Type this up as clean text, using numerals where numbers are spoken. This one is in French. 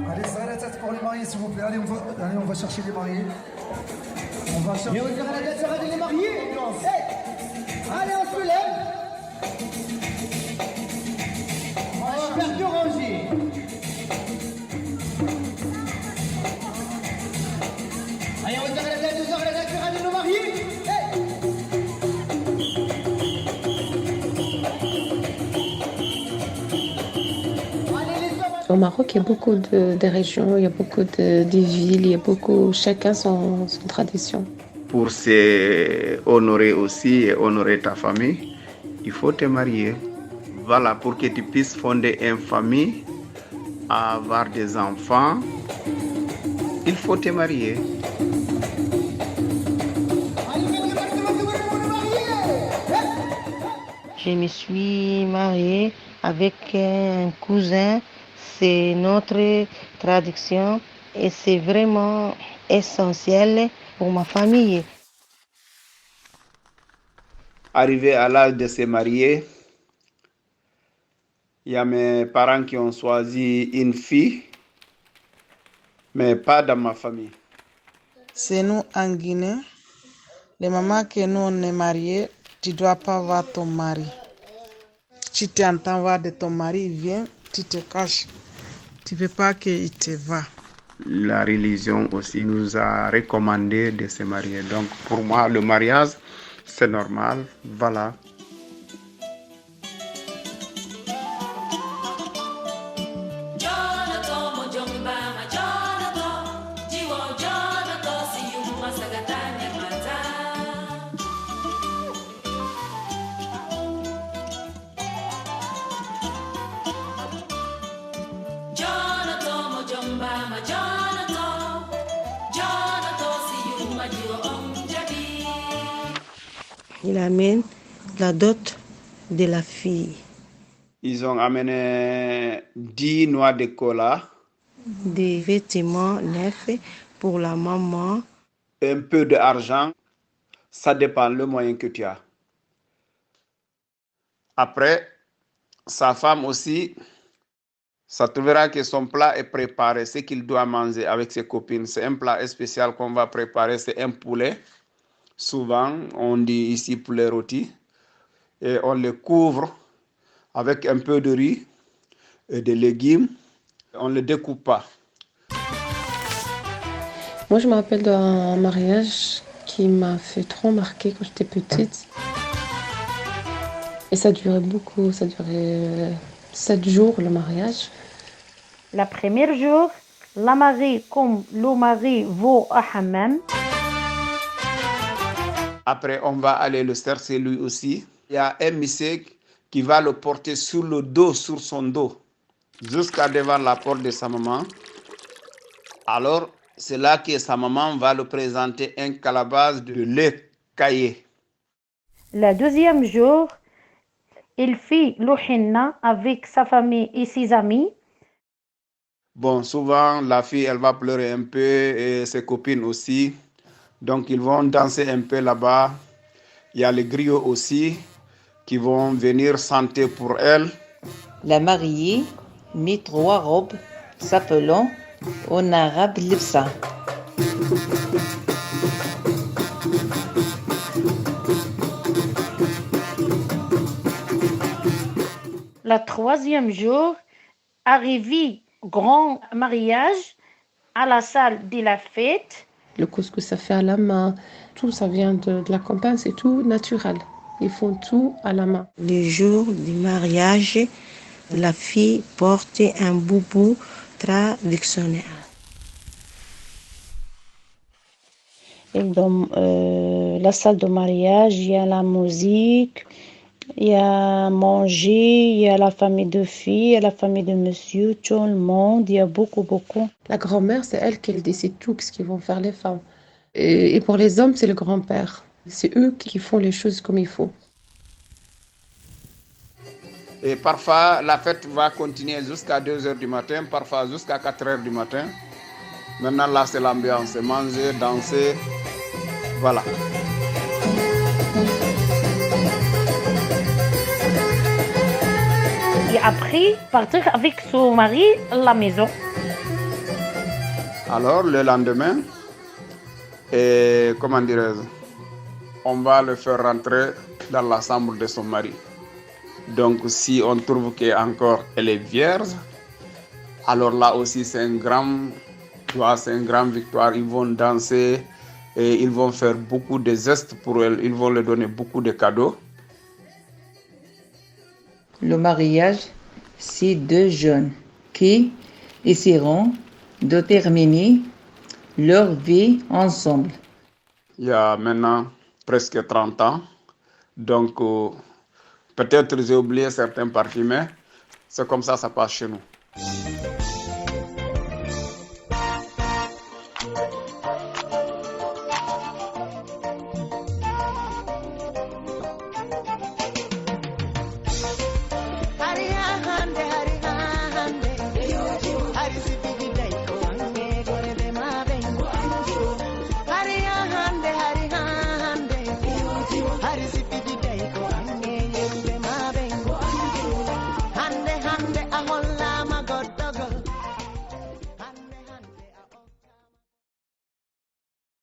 Allez, serrez la tête pour les mariés, s'il vous plaît. Allez, on va chercher les mariés. On va chercher. On dirait la tête, ça va les mariés. Hey, allez, on se lève. On va faire du ranger. Allez, on dirait la tête, on dirait la tête, ça va nos mariés. Au Maroc, il y a beaucoup de régions, il y a beaucoup de villes, il y a beaucoup, chacun son tradition. Pour s'honorer aussi et honorer ta famille, il faut te marier. Voilà, pour que tu puisses fonder une famille, avoir des enfants, il faut te marier. Je me suis mariée avec un cousin. C'est notre tradition et c'est vraiment essentiel pour ma famille. Arrivé à l'âge de se marier, il y a mes parents qui ont choisi une fille, mais pas dans ma famille. C'est nous en Guinée, les mamans que nous on est mariés, tu ne dois pas voir ton mari. Si tu entends voir de ton mari, il vient, tu te caches. Tu ne veux pas qu'il te va. La religion aussi nous a recommandé de se marier. Donc pour moi, le mariage, c'est normal. Voilà. Il amène la dot de la fille. Ils ont amené 10 noix de cola. Des vêtements neufs pour la maman. Un peu d'argent. Ça dépend le moyen que tu as. Après, sa femme aussi, ça trouvera que son plat est préparé. Ce qu'il doit manger avec ses copines, c'est un plat spécial qu'on va préparer. C'est un poulet. Souvent, on dit ici poulet rôti. Et on le couvre avec un peu de riz et des légumes. On ne le découpe pas. Moi, je me rappelle d'un mariage qui m'a fait trop marquer quand j'étais petite. Et ça durait beaucoup, ça durait 7 jours le mariage. Le premier jour, la mariée comme le mari va à hammam. Après, on va aller le chercher lui aussi. Il y a un monsieur qui va le porter sur le dos, sur son dos, jusqu'à devant la porte de sa maman. Alors, c'est là que sa maman va le présenter un calebasse de lait caillé. Le deuxième jour, il fait le henna avec sa famille et ses amis. Bon, souvent, la fille, elle va pleurer un peu et ses copines aussi. Donc, ils vont danser un peu là-bas. Il y a les griots aussi qui vont venir chanter pour elle. La mariée met 3 robes s'appelant en arabe libsa. Le troisième jour, arrivé grand mariage à la salle de la fête. Le couscous, ça fait à la main. Tout ça vient de la campagne, c'est tout naturel. Ils font tout à la main. Le jour du mariage, la fille porte un boubou traditionnel. Et dans la salle de mariage, il y a la musique, il y a manger, il y a la famille de filles, il y a la famille de monsieur, tout le monde, il y a beaucoup. La grand-mère, c'est elle qui décide tout, ce qu'ils vont faire les femmes. Et pour les hommes, c'est le grand-père. C'est eux qui font les choses comme il faut. Et parfois, la fête va continuer jusqu'à 2h du matin, parfois jusqu'à 4h du matin. Maintenant, là, c'est l'ambiance. Manger, danser, voilà. après partir avec son mari à la maison. Alors, le lendemain, comment dirais-je, on va le faire rentrer dans la chambre de son mari. Donc, si on trouve qu'elle est vierge, alors là aussi, c'est une grande victoire. Ils vont danser et ils vont faire beaucoup de gestes pour elle. Ils vont lui donner beaucoup de cadeaux. Le mariage, c'est deux jeunes qui essaieront de terminer leur vie ensemble. Il y a maintenant presque 30 ans. Donc, peut-être j'ai oublié certaines parties, mais c'est comme ça passe chez nous. Hari